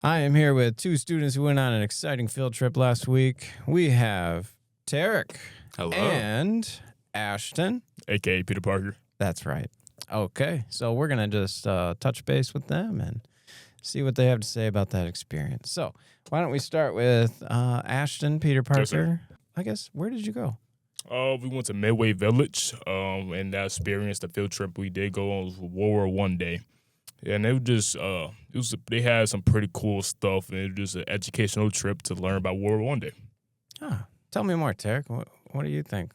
I am here with two students who went on an exciting field trip last week. We have Tarek. Hello. And Ashton. A.K.A. Peter Parker. That's right. Okay, so we're going to just touch base with them and see what they have to say about that experience. So why don't we start with Ashton, Peter Parker. Yes, sir. I guess, where did you go? We went to Midway Village, and that experience, the field trip we did go on was World War I Day. And it was just, they had some pretty cool stuff, and it was just an educational trip to learn about World War I Day. Tell me more, Tarek. What do you think?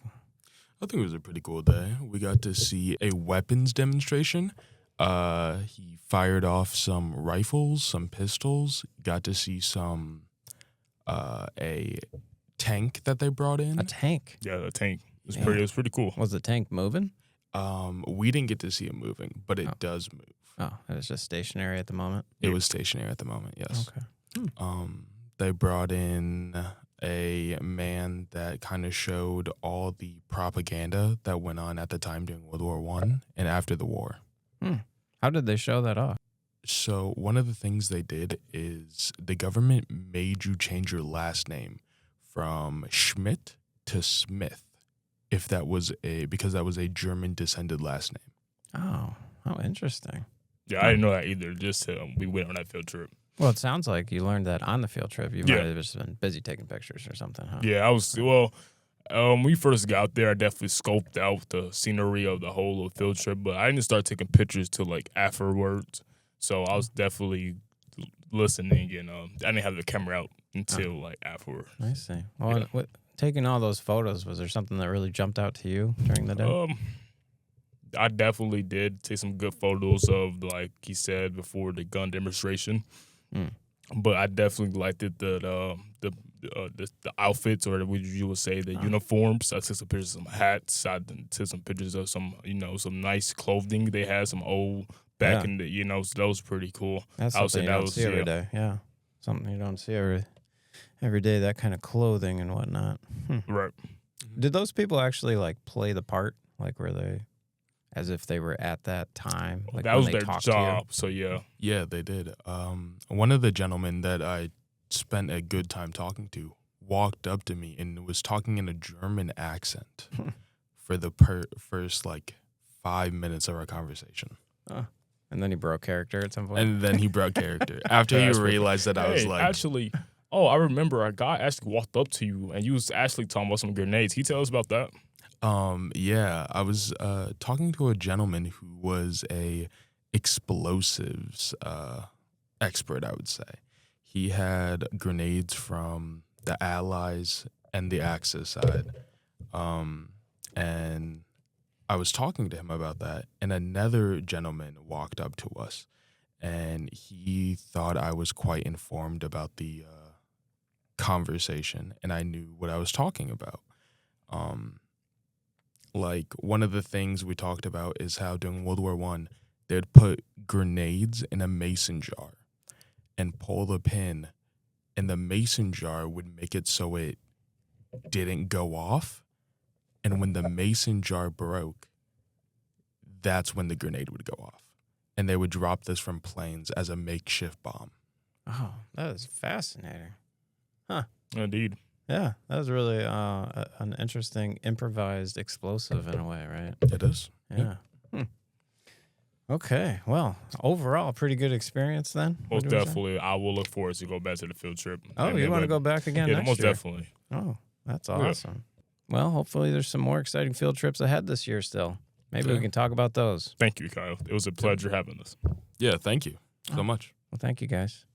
I think it was a pretty cool day. We got to see a weapons demonstration. He fired off some rifles, some pistols. Got to see some a tank that they brought in. A tank? Yeah, the tank. It was pretty cool. Was the tank moving? We didn't get to see it moving, but it does move. Oh, it was just stationary at the moment? It was stationary at the moment, yes. Okay. They brought in a man that kind of showed all the propaganda that went on at the time during World War I and after the war. How did they show that off? So one of the things they did is the government made you change your last name from Schmidt to Smith because that was a German descended last name. Oh, how interesting. Yeah, I didn't know that either. Just we went on that field trip. Well, it sounds like you learned that on the field trip. You might have just been busy taking pictures or something, huh? Yeah, when we first got there, I definitely scoped out the scenery of the whole field trip, but I didn't start taking pictures till like afterwards. So I was definitely listening, and I didn't have the camera out until like afterward. I see. Well, taking all those photos, was there something that really jumped out to you during the day? I definitely did take some good photos of, like he said before, the gun demonstration. But I definitely liked it, the outfits, or what you would say, the uniforms. I took some pictures of some hats. I took some pictures of some nice clothing they had, some old back in the, so that was pretty cool. That's something you don't see every day. Yeah, something you don't see every day. That kind of clothing and whatnot. Right. Did those people actually like play the part? Like, were they as if they were at that time? Like, that was their job. So yeah. Yeah, they did. One of the gentlemen that I spent a good time talking to walked up to me and was talking in a German accent for the first 5 minutes of our conversation. And then he broke character at some point. And then he broke character after he realized that I was like, actually. Oh, I remember a guy actually walked up to you and you was actually talking about some grenades. Can you tell us about that? Yeah, I was talking to a gentleman who was a explosives expert, I would say. He had grenades from the Allies and the Axis side. And I was talking to him about that, and another gentleman walked up to us, and he thought I was quite informed about the conversation, and I knew what I was talking about. One of the things we talked about is how during World War I, they'd put grenades in a mason jar and pull the pin, and the mason jar would make it so it didn't go off. And when the mason jar broke, that's when the grenade would go off. And they would drop this from planes as a makeshift bomb. Oh, that is fascinating. Huh. Indeed. Yeah, that was really an interesting improvised explosive in a way, right? It is. Yeah. Okay. Well, overall, pretty good experience then. Most definitely. I will look forward to go back to the field trip. Oh, you want to go back again next most year? Definitely. Oh, that's awesome. Yeah. Well, hopefully there's some more exciting field trips ahead this year still. Maybe we can talk about those. Thank you, Kyle. It was a pleasure having us. Yeah, thank you so much. Well, thank you, guys.